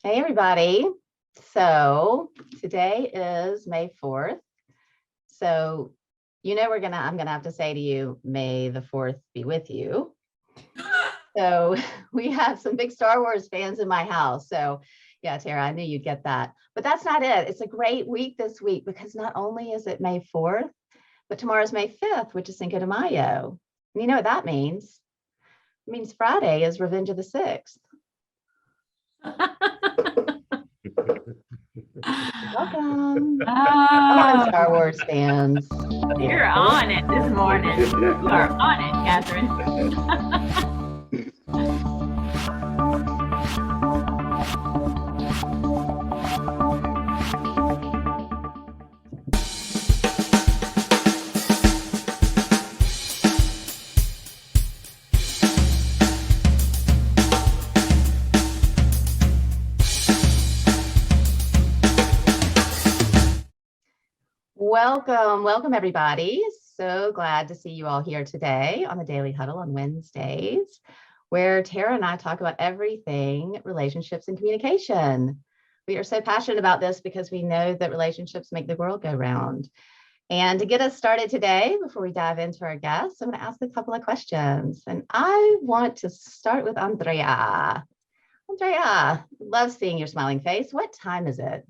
Hey, everybody. So today is May 4th. So, I'm going to have to say to you, May the 4th be with you. So we have some big Star Wars fans in my house. So yeah, Tara, I knew you'd get that. But that's not it. It's a great week this week because not only is it May 4th, but tomorrow's May 5th, which is Cinco de Mayo. And you know what that means? It means Friday is Revenge of the 6th. Welcome. Come on, Star Wars fans. You're on it this morning. You are on it, Catherine. Welcome everybody. So glad to see you all here today on the Daily Huddle on Wednesdays, where Tara and I talk about everything relationships and communication. We are so passionate about this because we know that relationships make the world go round. And to get us started today, before we dive into our guests, I'm going to ask a couple of questions. And I want to start with Andrea. Andrea, love seeing your smiling face. What time is it?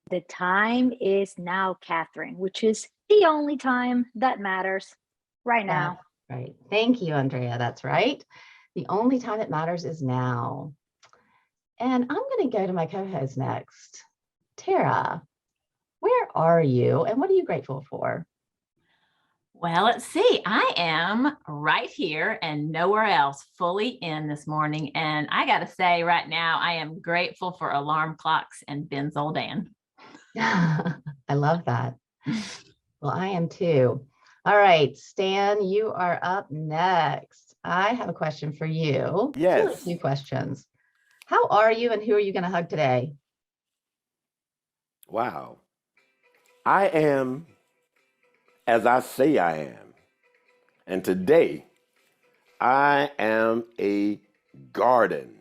The time is now, Catherine, which is the only time that matters right now. Right. Thank you, Andrea. That's right. The only time that matters is now. And I'm going to go to my co-host next. Tara, where are you and what are you grateful for? Well, let's see. I am right here and nowhere else, fully in this morning. And I got to say right now, I am grateful for alarm clocks and Ben Zoldan. I love that. Well, I am too. All right, Stan, you are up next. I have a question for you. Yes. Really a few questions. How are you and who are you going to hug today? Wow. I am as I say I am. And today, I am a garden.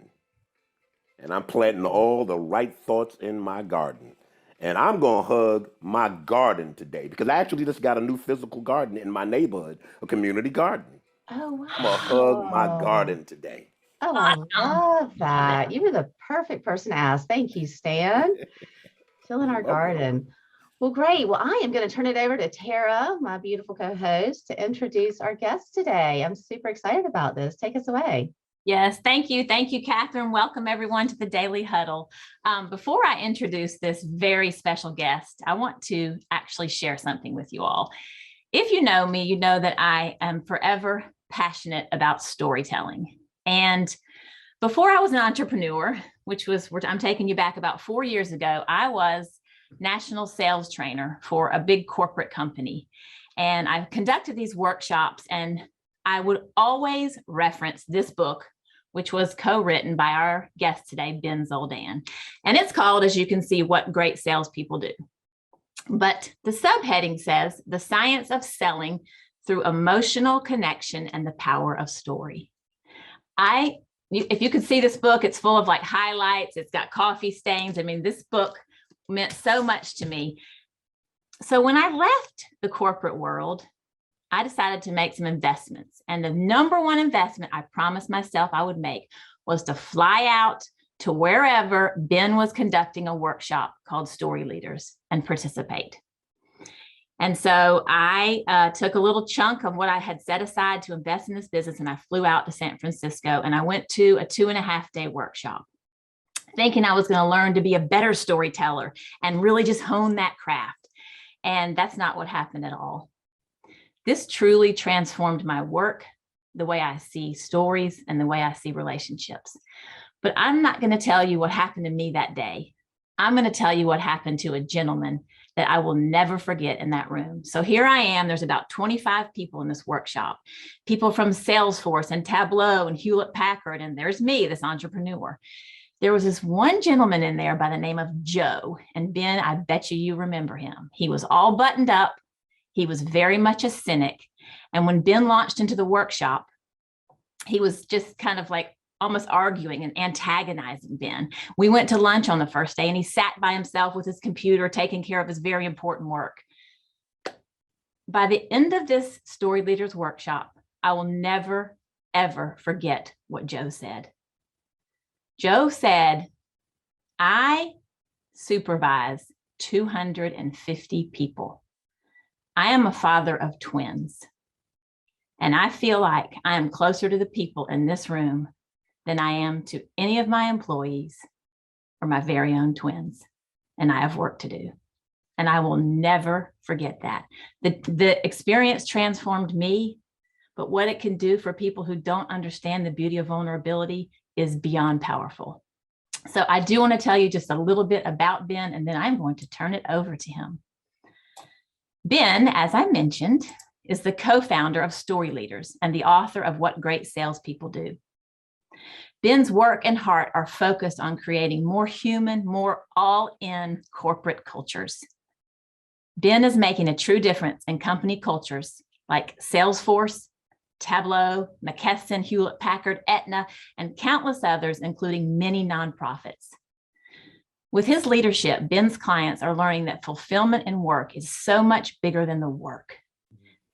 And I'm planting all the right thoughts in my garden. And I'm going to hug my garden today because I actually just got a new physical garden in my neighborhood, a community garden. Oh, wow. I'm going to hug my garden today. Oh, I love that. You were the perfect person to ask. Thank you, Stan. Still in our garden. Well, great. Well, I am going to turn it over to Tara, my beautiful co-host, to introduce our guest today. I'm super excited about this. Take us away. Yes, thank you. Thank you, Catherine. Welcome everyone to the Daily Huddle. Before I introduce this very special guest, I want to actually share something with you all. If you know me, you know that I am forever passionate about storytelling. And before I was an entrepreneur, which was, I'm taking you back about 4 years ago, I was national sales trainer for a big corporate company. And I conducted these workshops and I would always reference this book, which was co-written by our guest today, Ben Zoldan. And it's called, as you can see, What Great Salespeople Do. But the subheading says, The Science of Selling Through Emotional Connection and the Power of Story. If you could see this book, it's full of like highlights. It's got coffee stains. I mean, this book meant so much to me. So when I left the corporate world, I decided to make some investments. And the number one investment I promised myself I would make was to fly out to wherever Ben was conducting a workshop called Storyleaders and participate. And so I took a little chunk of what I had set aside to invest in this business and I flew out to San Francisco and I went to a 2.5-day workshop, thinking I was going to learn to be a better storyteller and really just hone that craft. And that's not what happened at all. This truly transformed my work, the way I see stories and the way I see relationships. But I'm not going to tell you what happened to me that day. I'm going to tell you what happened to a gentleman that I will never forget in that room. So here I am. There's about 25 people in this workshop, people from Salesforce and Tableau and Hewlett Packard. And there's me, this entrepreneur. There was this one gentleman in there by the name of Joe. And Ben, I bet you remember him. He was all buttoned up. He was very much a cynic. And when Ben launched into the workshop, he was just kind of like almost arguing and antagonizing Ben. We went to lunch on the first day and he sat by himself with his computer, taking care of his very important work. By the end of this Story Leaders workshop, I will never, ever forget what Joe said. Joe said, I supervise 250 people. I am a father of twins, and I feel like I am closer to the people in this room than I am to any of my employees or my very own twins, and I have work to do. And I will never forget that. The experience transformed me, but what it can do for people who don't understand the beauty of vulnerability is beyond powerful. So I do want to tell you just a little bit about Ben, and then I'm going to turn it over to him. Ben, as I mentioned, is the co-founder of Storyleaders and the author of What Great Salespeople Do. Ben's work and heart are focused on creating more human, more all-in corporate cultures. Ben is making a true difference in company cultures like Salesforce, Tableau, McKesson, Hewlett-Packard, Aetna, and countless others, including many nonprofits. With his leadership, Ben's clients are learning that fulfillment in work is so much bigger than the work.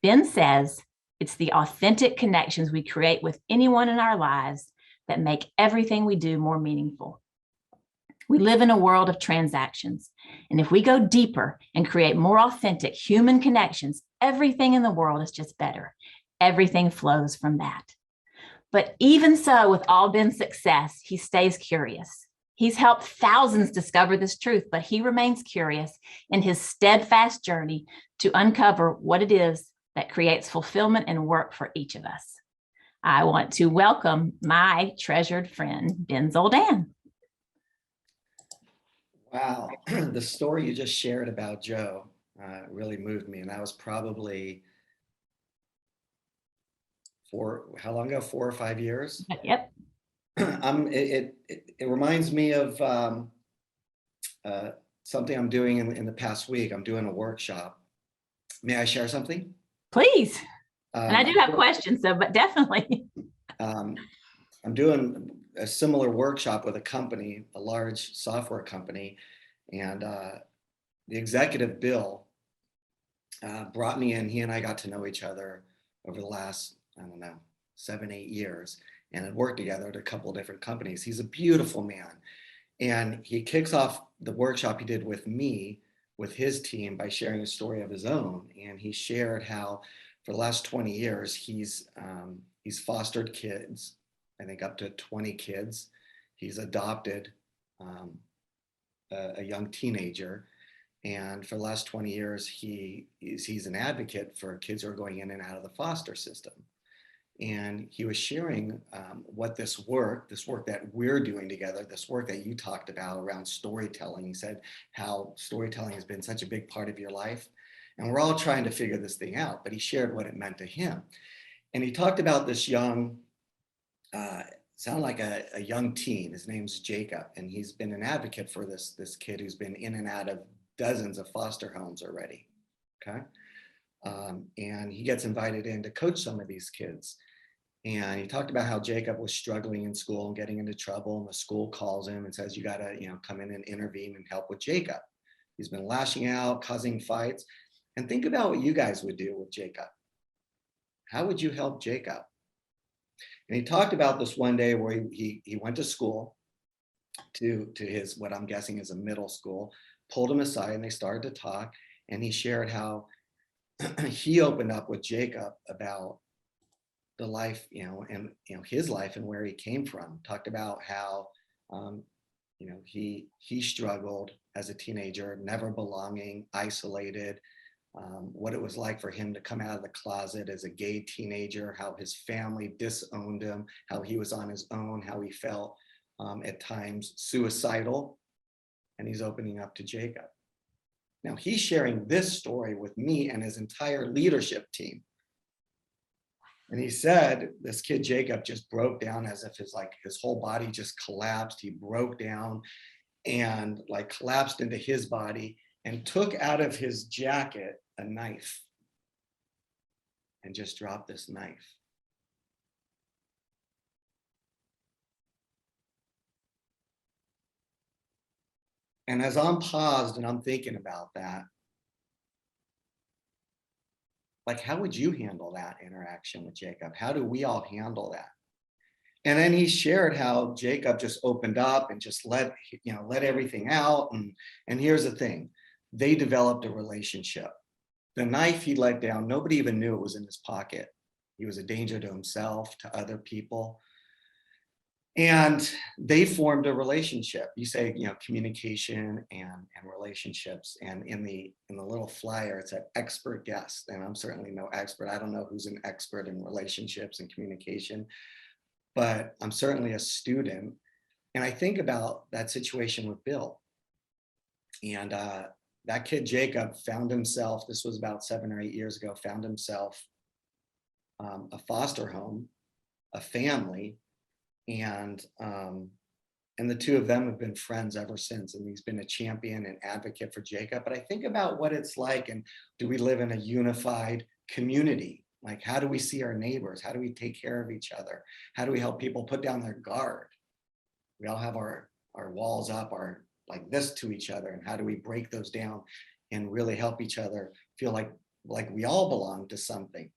Ben says it's the authentic connections we create with anyone in our lives that make everything we do more meaningful. We live in a world of transactions, and if we go deeper and create more authentic human connections, everything in the world is just better. Everything flows from that. But even so, with all Ben's success, he stays curious. He's helped thousands discover this truth, but he remains curious in his steadfast journey to uncover what it is that creates fulfillment and work for each of us. I want to welcome my treasured friend, Ben Zoldan. Wow, the story you just shared about Joe really moved me, and that was probably how long ago? 4 or 5 years. Yep. It reminds me of something I'm doing in the past week. I'm doing a workshop. May I share something? Please. And I do have questions, so but definitely. I'm doing a similar workshop with a company, a large software company, and the executive Bill brought me in. He and I got to know each other over the last, I don't know, 7, 8 years, and had worked together at a couple of different companies. He's a beautiful man. And he kicks off the workshop he did with me, with his team, by sharing a story of his own. And he shared how for the last 20 years, he's fostered kids, I think up to 20 kids. He's adopted a young teenager. And for the last 20 years, he's an advocate for kids who are going in and out of the foster system. And he was sharing what this work that we're doing together, this work that you talked about around storytelling. He said how storytelling has been such a big part of your life. And we're all trying to figure this thing out, but he shared what it meant to him. And he talked about this young, sound like a young teen. His name's Jacob, and he's been an advocate for this kid who's been in and out of dozens of foster homes already, okay? And he gets invited in to coach some of these kids. And he talked about how Jacob was struggling in school and getting into trouble, and the school calls him and says, you gotta, come in and intervene and help with Jacob. He's been lashing out, causing fights. And think about what you guys would do with Jacob. How would you help Jacob? And he talked about this one day where he went to school, to his, what I'm guessing is a middle school, pulled him aside and they started to talk. And he shared how he opened up with Jacob about the life, and his life and where he came from. Talked about how, he struggled as a teenager, never belonging, isolated. What it was like for him to come out of the closet as a gay teenager, how his family disowned him, how he was on his own, how he felt at times suicidal, and he's opening up to Jacob. Now he's sharing this story with me and his entire leadership team. And he said this kid Jacob just broke down as if his whole body just collapsed. He broke down and collapsed into his body and took out of his jacket a knife and just dropped this knife. And as I'm paused and I'm thinking about that, like, how would you handle that interaction with Jacob? How do we all handle that? And then he shared how Jacob just opened up and just let everything out. And here's the thing, they developed a relationship. The knife he let down, nobody even knew it was in his pocket. He was a danger to himself, to other people. And they formed a relationship. You say, communication and relationships. And in the little flyer, it said expert guest. And I'm certainly no expert. I don't know who's an expert in relationships and communication, but I'm certainly a student. And I think about that situation with Bill. And that kid, Jacob, found himself, this was about 7 or 8 years ago, found himself a foster home, a family, and the two of them have been friends ever since. And he's been a champion and advocate for Jacob. But I think about what it's like, and do we live in a unified community? Like, how do we see our neighbors? How do we take care of each other? How do we help people put down their guard? We all have our walls up, our like this to each other. And how do we break those down and really help each other feel like we all belong to something?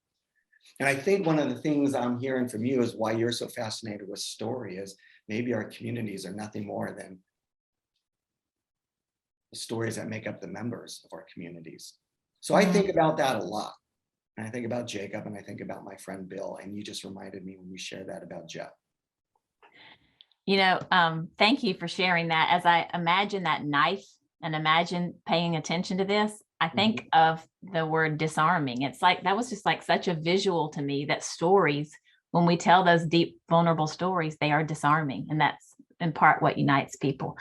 And I think one of the things I'm hearing from you is why you're so fascinated with story is maybe our communities are nothing more than the stories that make up the members of our communities. So I think about that a lot. And I think about Jacob, and I think about my friend Bill, and you just reminded me when you shared that about Jeff. Thank you for sharing that. As I imagine that knife and imagine paying attention to this, I think of the word disarming. It's like, that was just like such a visual to me, that stories, when we tell those deep, vulnerable stories, they are disarming. And that's in part what unites people.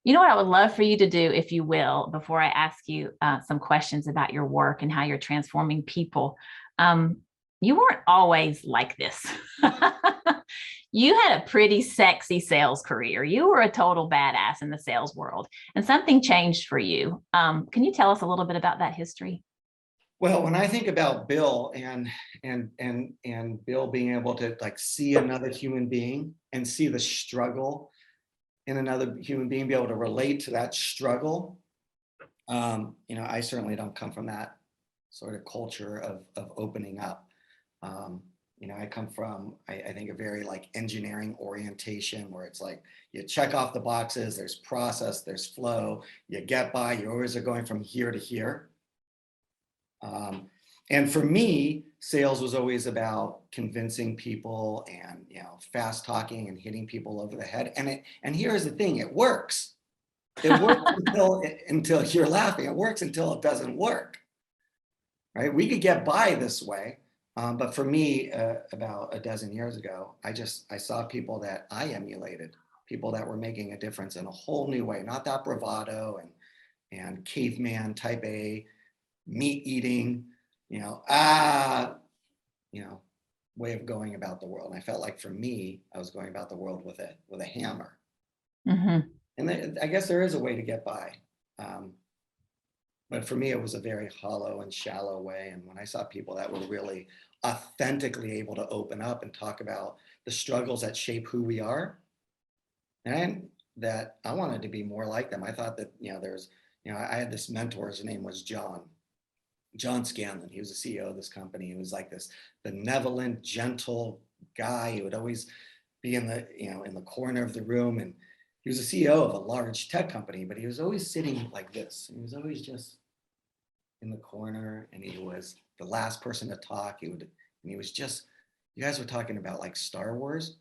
You know what I would love for you to do, if you will, before I ask you some questions about your work and how you're transforming people. You weren't always like this. You had a pretty sexy sales career. You were a total badass in the sales world, and something changed for you. Can you tell us a little bit about that history? Well, when I think about Bill and Bill being able to like see another human being and see the struggle in another human being, be able to relate to that struggle. I certainly don't come from that sort of culture of opening up. I come from, I think, a very like engineering orientation where it's like you check off the boxes, there's process, there's flow, you get by, you always are going from here to here. And for me, sales was always about convincing people and, fast talking and hitting people over the head. And here's the thing, it works. It works until you're laughing. It works until it doesn't work, right? We could get by this way. But for me, about a dozen years ago, I saw people that I emulated, people that were making a difference in a whole new way, not that bravado and caveman type A, meat eating, way of going about the world. And I felt like for me, I was going about the world with a hammer. And I guess there is a way to get by. But for me, it was a very hollow and shallow way. And when I saw people that were really authentically able to open up and talk about the struggles that shape who we are, and that I wanted to be more like them. I thought that, I had this mentor, his name was John Scanlon. He was the CEO of this company. He was like this benevolent, gentle guy. He would always be in the corner of the room. And he was the CEO of a large tech company, but he was always sitting like this. He was always just in the corner, and he was the last person to talk. He was just, you guys were talking about like Star Wars.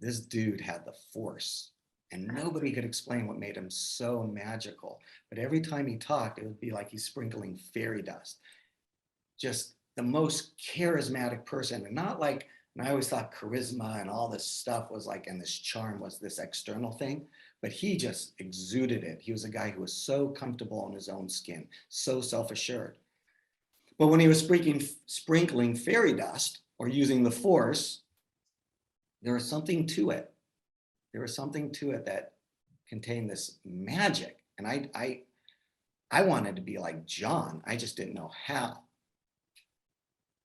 This dude had the Force, and nobody could explain what made him so magical. But every time he talked, it would be like he's sprinkling fairy dust. Just the most charismatic person, and not like, and I always thought charisma and all this stuff was like, and this charm was this external thing, but he just exuded it. He was a guy who was so comfortable in his own skin, so self-assured. But when he was sprinkling fairy dust or using the Force, there was something to it. There was something to it that contained this magic. And I wanted to be like John. I just didn't know how.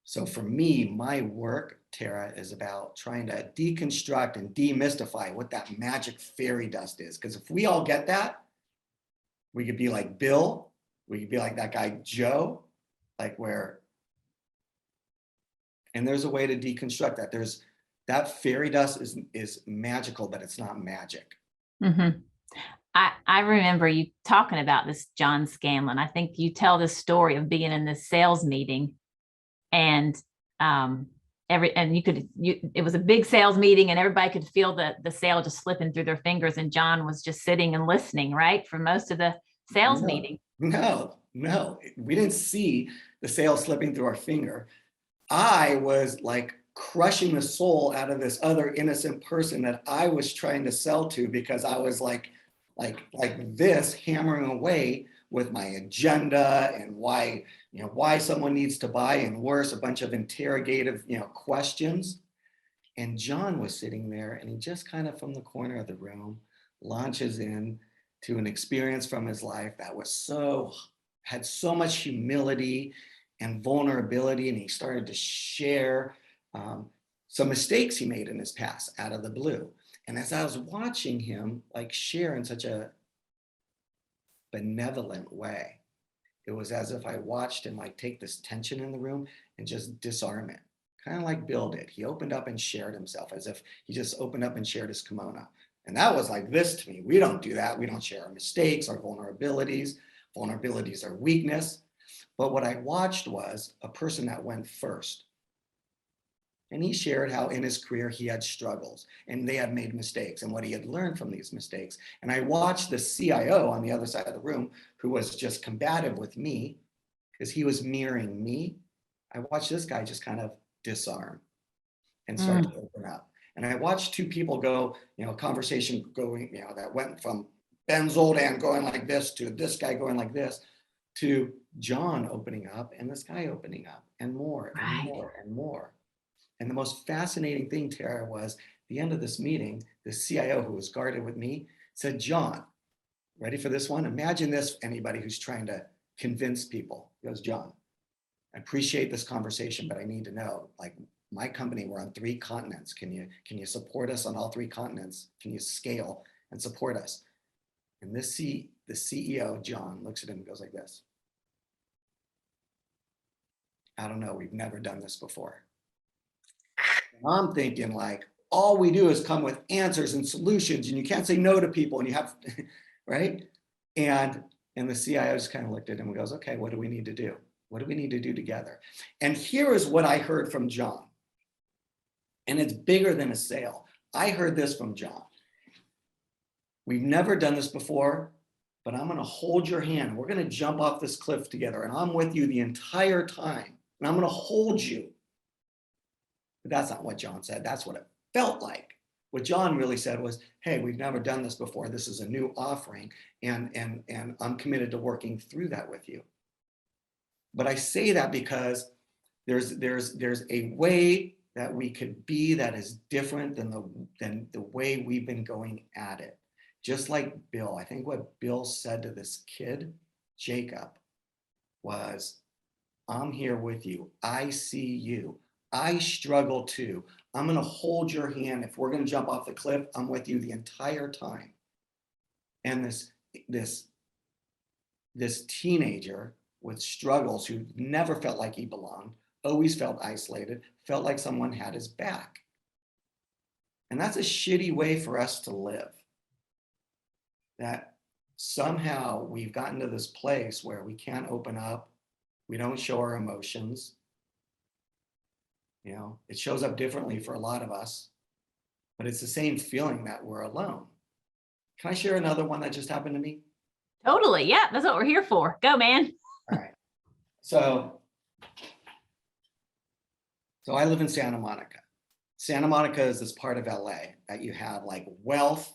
So for me, my work, Tara, is about trying to deconstruct and demystify what that magic fairy dust is. Because if we all get that, we could be like Bill, we could be like that guy Joe, like where, and there's a way to deconstruct that. There's that fairy dust is magical, but it's not magic. Mm-hmm. I remember you talking about this, John Scanlon. I think you tell this story of being in this sales meeting, and it was a big sales meeting, and everybody could feel the sale just slipping through their fingers, and John was just sitting and listening, right, for most of the sales meeting. No, we didn't see the sale slipping through our finger. I was like crushing the soul out of this other innocent person that I was trying to sell to, because I was like this, hammering away with my agenda and why someone needs to buy, and worse, a bunch of interrogative, questions. And John was sitting there, and he just kind of from the corner of the room launches in to an experience from his life that was had so much humility and vulnerability. And he started to share some mistakes he made in his past out of the blue. And as I was watching him like share in such a benevolent way, it was as if I watched him like take this tension in the room and just disarm it. Kind of like Bill did. He opened up and shared himself, as if he just opened up and shared his kimono. And that was like this to me. We don't do that. We don't share our mistakes, our vulnerabilities. Vulnerabilities are weakness. But what I watched was a person that went first. And he shared how in his career he had struggles and they had made mistakes and what he had learned from these mistakes. And I watched the CIO on the other side of the room, who was just combative with me because he was mirroring me. I watched this guy just kind of disarm and start to open up. And I watched two people go, conversation going, that went from Ben Zoldan going like this to this guy going like this to John opening up and this guy opening up, and more and more and more. And the most fascinating thing, Tara, was the end of this meeting, the CIO, who was guarded with me, said, John, ready for this one? Imagine this, anybody who's trying to convince people. He goes, John, I appreciate this conversation, but I need to know, like, my company, we're on 3 continents. Can you support us on all 3 continents? Can you scale and support us? And the CEO, John, looks at him and goes like this. I don't know, we've never done this before. And I'm thinking like, all we do is come with answers and solutions, and you can't say no to people, and you have, right? And the CIO just kind of looked at him and goes, okay, what do we need to do? What do we need to do together? And here is what I heard from John. And it's bigger than a sale. I heard this from John. We've never done this before, but I'm going to hold your hand. We're going to jump off this cliff together, and I'm with you the entire time, and I'm going to hold you. But that's not what John said. That's what it felt like. What John really said was, hey, we've never done this before. This is a new offering, and I'm committed to working through that with you. But I say that because there's a way that we could be that is different than the way we've been going at it. Just like Bill, I think what Bill said to this kid, Jacob, was, I'm here with you. I see you. I struggle too. I'm going to hold your hand. If we're going to jump off the cliff, I'm with you the entire time. And this teenager with struggles, who never felt like he belonged, always felt isolated, felt like someone had his back. And that's a shitty way for us to live. That somehow we've gotten to this place where we can't open up, we don't show our emotions. It shows up differently for a lot of us, but it's the same feeling that we're alone. Can I share another one that just happened to me? Totally. Yeah, that's what we're here for. Go, man. All right. So I live in Santa Monica. Santa Monica is this part of LA that you have like wealth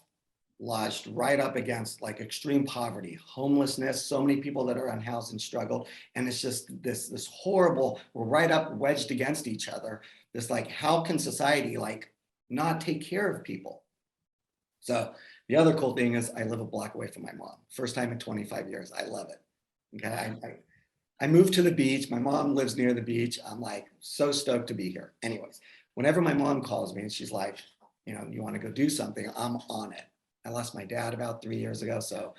lodged right up against like extreme poverty, homelessness, so many people that are unhoused and struggle. And it's just this horrible, we're right up wedged against each other. This like, how can society like not take care of people? So the other cool thing is I live a block away from my mom. First time in 25 years. I love it. Okay. I moved to the beach. My mom lives near the beach. I'm like so stoked to be here. Anyways, whenever my mom calls me and she's like, you know, you want to go do something, I'm on it. I lost my dad about 3 years ago. So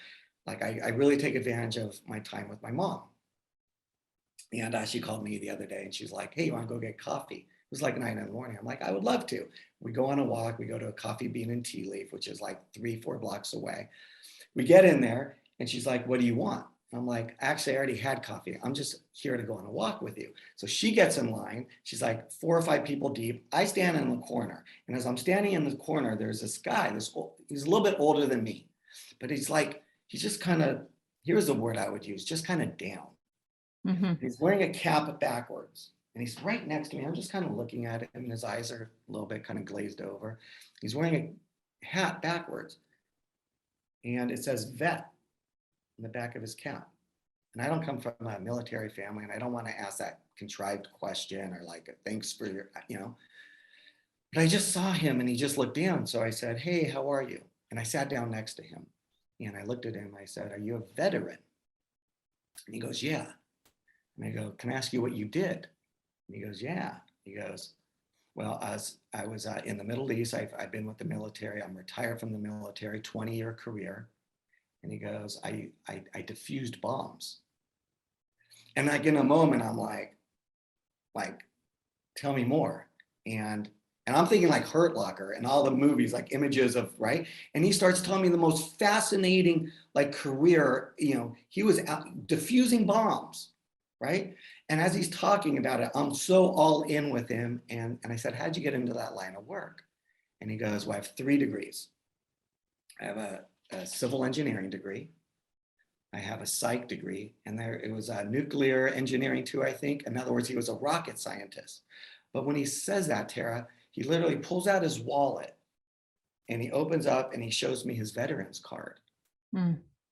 like, I really take advantage of my time with my mom. And she called me the other day and she's like, hey, you want to go get coffee? It was like 9 in the morning. I'm like, I would love to. We go on a walk. We go to a Coffee Bean and Tea Leaf, which is like 3-4 blocks away. We get in there and she's like, what do you want? I'm like, actually, I already had coffee. I'm just here to go on a walk with you. So she gets in line. She's like 4 or 5 people deep. I stand in the corner. And as I'm standing in the corner, there's this guy, he's a little bit older than me, but he's just kind of, here's the word I would use, just kind of down. He's wearing a cap backwards and he's right next to me. I'm just kind of looking at him and his eyes are a little bit kind of glazed over. He's wearing a hat backwards and it says vet in the back of his cap. And I don't come from a military family and I don't want to ask that contrived question or like, thanks for your, you know, but I just saw him and he just looked down. So I said, hey, how are you? And I sat down next to him and I looked at him. I said, are you a veteran? And he goes, yeah. And I go, can I ask you what you did? And he goes, yeah. He goes, well, as I was in the Middle East, I've been with the military. I'm retired from the military, 20-year career. And he goes, I diffused bombs. And like in a moment, I'm like, tell me more. And I'm thinking like Hurt Locker and all the movies, like images of, right? And he starts telling me the most fascinating like career, you know, he was out diffusing bombs. Right. And as he's talking about it, I'm so all in with him. And I said, how'd you get into that line of work? And he goes, well, I have 3 degrees. I have a civil engineering degree. I have a psych degree. And it was a nuclear engineering too, I think. In other words, he was a rocket scientist. But when he says that, Tara, he literally pulls out his wallet and he opens up and he shows me his veterans card.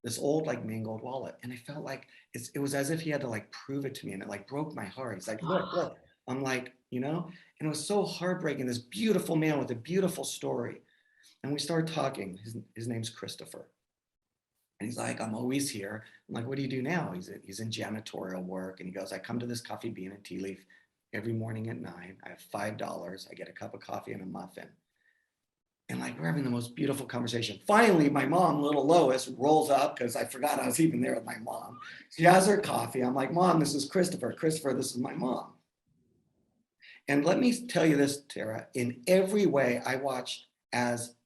This old like mangled wallet. And I felt like it was as if he had to like prove it to me and it like broke my heart. He's like, look. I'm like, you know, and it was so heartbreaking. This beautiful man with a beautiful story. And we started talking. His name's Christopher. And he's like, I'm always here. I'm like, what do you do now? He's in janitorial work. And he goes, I come to this Coffee Bean and Tea Leaf every morning at 9. I have $5. I get a cup of coffee and a muffin. And like, we're having the most beautiful conversation. Finally, my mom, little Lois, rolls up because I forgot I was even there with my mom. She has her coffee. I'm like, Mom, this is Christopher. Christopher, this is my mom. And let me tell you this, Tara, in every way I watched as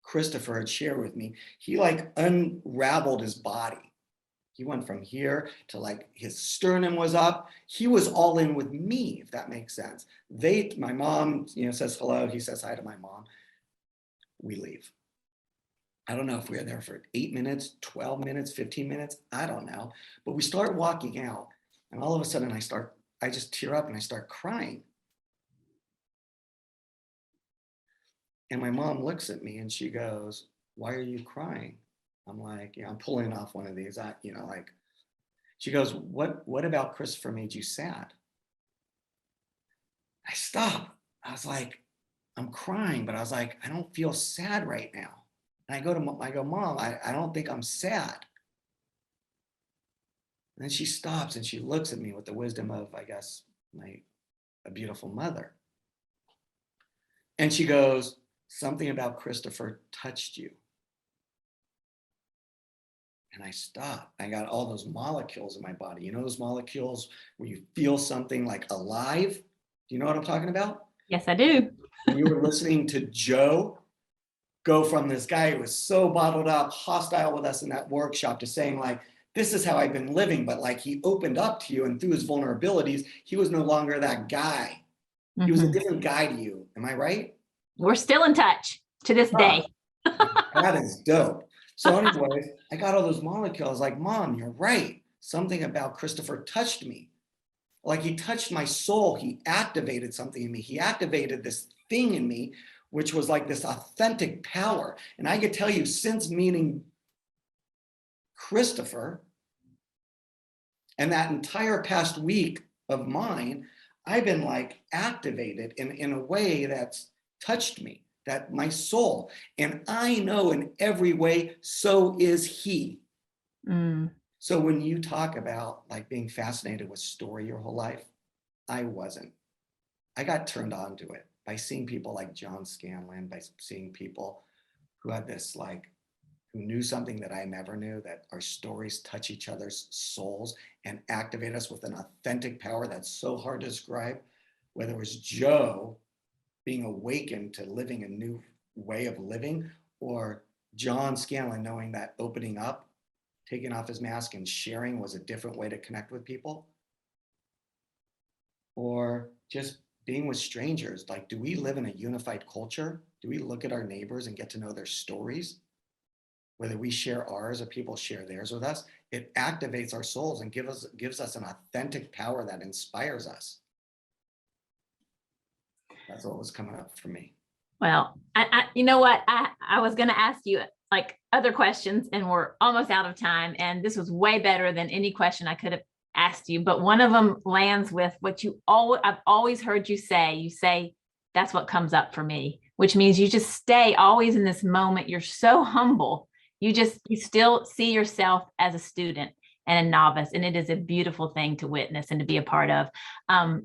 Christopher had shared with me, he like unraveled his body. He went from here to like his sternum was up. He was all in with me, if that makes sense. My mom, you know, says hello. He says hi to my mom. We leave. I don't know if we were there for 8 minutes, 12 minutes, 15 minutes. I don't know. But we start walking out and all of a sudden I just tear up and I start crying. And my mom looks at me and she goes, why are you crying? I'm like, I'm pulling off one of these, she goes, what about Christopher made you sad? I stopped. I was like, I'm crying, but I was like, I don't feel sad right now. And I go, Mom, I don't think I'm sad. And then she stops and she looks at me with the wisdom of, I guess, a beautiful mother. And she goes, something about Christopher touched you. And I stopped. I got all those molecules in my body. You know those molecules where you feel something like alive? Do you know what I'm talking about? Yes, I do. You were listening to Joe go from this guy who was so bottled up, hostile with us in that workshop, to saying like, this is how I've been living. But like he opened up to you, and through his vulnerabilities, he was no longer that guy. He was a different guy to you. Am I right? We're still in touch to this day. That is dope. So anyways, I got all those molecules. Like, Mom, you're right. Something about Christopher touched me. Like he touched my soul. He activated something in me. He activated this thing in me, which was like this authentic power. And I could tell you, since meeting Christopher and that entire past week of mine, I've been like activated in a way that's touched me, that my soul, and I know in every way, so is he. So when you talk about like being fascinated with story your whole life, I wasn't. I got turned on to it by seeing people like John Scanlon, by seeing people who had this like, who knew something that I never knew, that our stories touch each other's souls and activate us with an authentic power that's so hard to describe. Whether it was Joe being awakened to living a new way of living, or John Scanlon knowing that opening up, taking off his mask and sharing was a different way to connect with people, or just being with strangers. Like, do we live in a unified culture? Do we look at our neighbors and get to know their stories? Whether we share ours or people share theirs with us, it activates our souls and gives us an authentic power that inspires us. That's what was coming up for me. Well, you know what? I was going to ask you like other questions and we're almost out of time. And this was way better than any question I could have asked you. But one of them lands with what I've always heard you say. You say, that's what comes up for me, which means you just stay always in this moment. You're so humble. You still see yourself as a student and a novice. And it is a beautiful thing to witness and to be a part of. I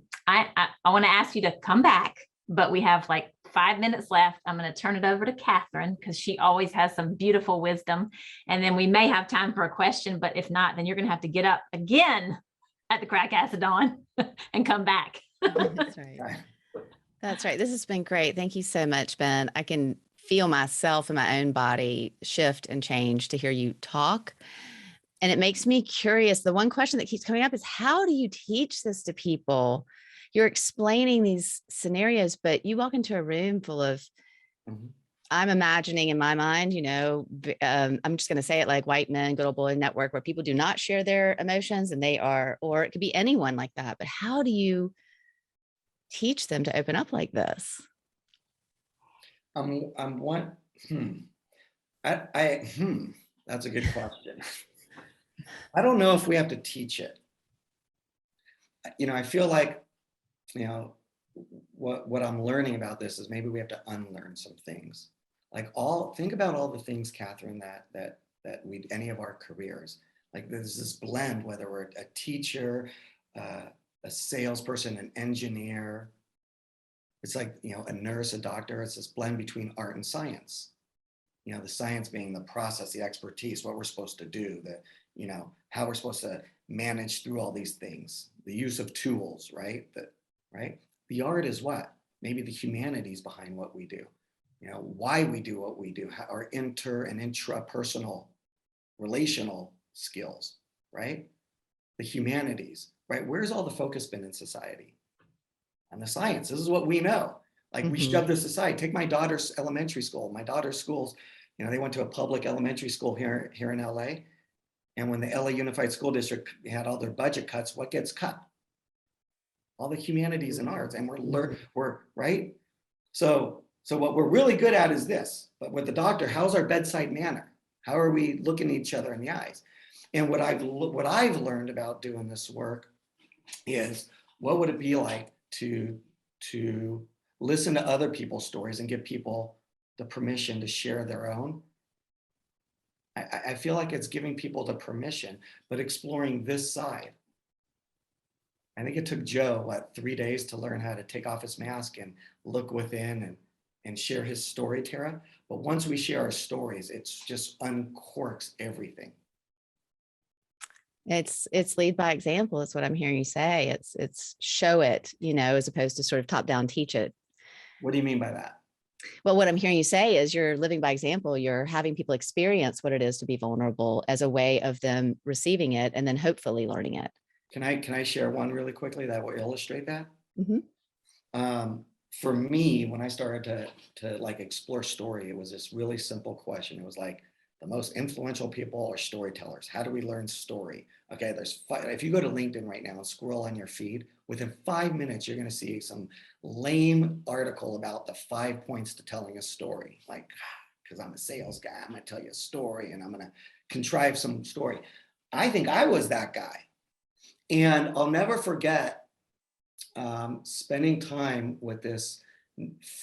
want to ask you to come back, but we have like 5 minutes left. I'm going to turn it over to Catherine because she always has some beautiful wisdom. And then we may have time for a question, but if not, then you're going to have to get up again at the crack acid dawn and come back. That's right. That's right. This has been great. Thank you so much, Ben. I can feel myself in my own body shift and change to hear you talk. And it makes me curious. The one question that keeps coming up is, how do you teach this to people? You're explaining these scenarios, but you walk into a room full of, I'm imagining in my mind, I'm just going to say it like white men, good old boy network, where people do not share their emotions and or it could be anyone like that. But how do you teach them to open up like this? That's a good question. I don't know if we have to teach it. I feel like, what I'm learning about this is maybe we have to unlearn some things. Like think about all the things, Catherine, that we, any of our careers, like there's this blend, whether we're a teacher, a salesperson, an engineer, it's like, a nurse, a doctor, it's this blend between art and science. The science being the process, the expertise, what we're supposed to do, how we're supposed to manage through all these things, the use of tools, right? The art is what? Maybe the humanities behind what we do, why we do what we do, our inter and intrapersonal relational skills, right? The humanities, right? Where's all the focus been in society? On the science. This is what we know. Like we shove this aside. Take my daughter's elementary school. My daughter's schools, they went to a public elementary school here in LA. And when the LA Unified School District had all their budget cuts, what gets cut? All the humanities and arts. And we're right. So what we're really good at is this. But with the doctor, how's our bedside manner? How are we looking at each other in the eyes? And what I've learned about doing this work is, what would it be like to listen to other people's stories and give people the permission to share their own? I feel like it's giving people the permission, but exploring this side. I think it took Joe, 3 days to learn how to take off his mask and look within and share his story, Tara. But once we share our stories, it's just uncorks everything. It's lead by example is what I'm hearing you say. It's show it, as opposed to sort of top down teach it. What do you mean by that? Well, what I'm hearing you say is you're living by example. You're having people experience what it is to be vulnerable as a way of them receiving it and then hopefully learning it. Can I share one really quickly that will illustrate that? Mm-hmm. For me, when I started to like explore story, it was this really simple question. It was like, the most influential people are storytellers. How do we learn story? Okay, there's if you go to LinkedIn right now and scroll on your feed, within 5 minutes, you're going to see some lame article about the 5 points to telling a story. Like, because I'm a sales guy, I'm going to tell you a story and I'm going to contrive some story. I think I was that guy. And I'll never forget spending time with this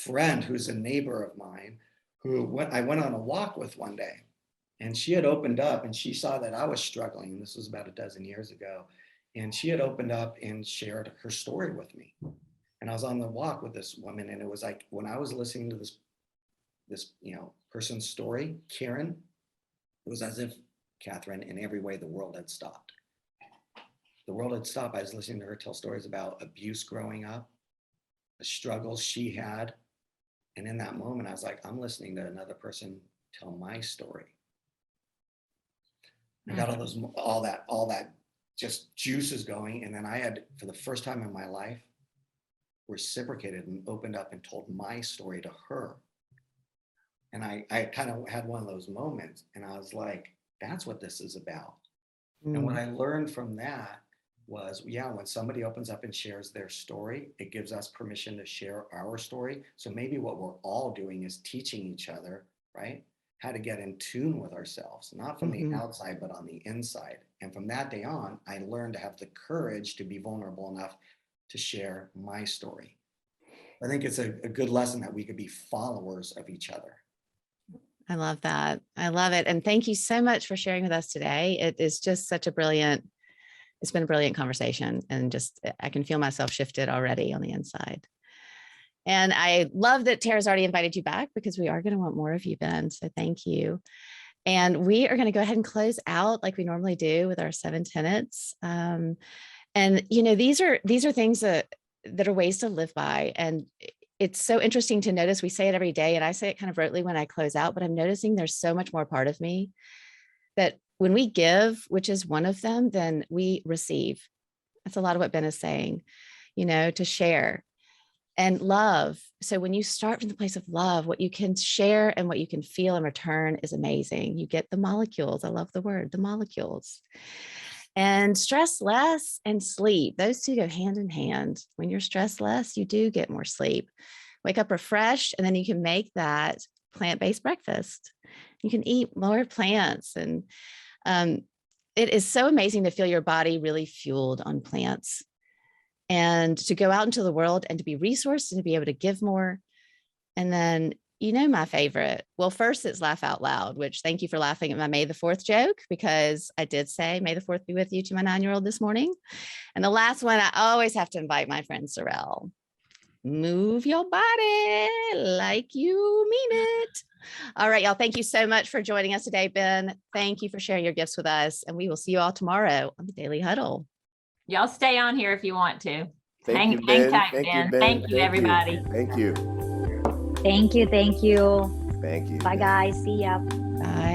friend who's a neighbor of mine, who I went on a walk with one day. And she had opened up and she saw that I was struggling. This was about a dozen years ago. And she had opened up and shared her story with me. And I was on the walk with this woman, and it was like, when I was listening to this person's story, Karen, it was as if, Catherine, in every way, the world had stopped. The world had stopped. I was listening to her tell stories about abuse growing up, the struggles she had. And in that moment, I was like, I'm listening to another person tell my story. I got all that just juices going. And then I had, for the first time in my life, reciprocated and opened up and told my story to her. And I kind of had one of those moments, and I was like, that's what this is about. And what I learned from that was, when somebody opens up and shares their story, it gives us permission to share our story. So maybe what we're all doing is teaching each other, right, how to get in tune with ourselves, not from the outside, but on the inside. And from that day on, I learned to have the courage to be vulnerable enough to share my story. I think it's a good lesson that we could be followers of each other. I love that. I love it. And thank you so much for sharing with us today. It is just such a it's been a brilliant conversation, and just, I can feel myself shifted already on the inside. And I love that Tara's already invited you back, because we are going to want more of you, Ben. So thank you. And we are going to go ahead and close out like we normally do with our 7 tenets. And, these are things that are ways to live by. And it's so interesting to notice, we say it every day, and I say it kind of rotely when I close out, but I'm noticing there's so much more part of me that when we give, which is one of them, then we receive. That's a lot of what Ben is saying, to share and love. So when you start from the place of love, what you can share and what you can feel in return is amazing. You get the molecules. I love the word, the molecules. And stress less and sleep. Those two go hand in hand. When you're stressed less, you do get more sleep. Wake up refreshed, and then you can make that plant-based breakfast. You can eat more plants. And it is so amazing to feel your body really fueled on plants, and to go out into the world and to be resourced and to be able to give more. And then, my favorite, well, first it's laugh out loud, which, thank you for laughing at my May the 4th joke, because I did say May the 4th be with you to my 9-year-old this morning. And the last one, I always have to invite my friend Sorrel. Move your body like you mean it. All right, y'all. Thank you so much for joining us today, Ben. Thank you for sharing your gifts with us. And we will see you all tomorrow on the Daily Huddle. Y'all stay on here if you want to. Thank you, Hang Ben. tight, Thank you, Ben. Ben. Thank you, everybody. Thank you. Thank you. Thank you. Bye, guys. See ya. Bye.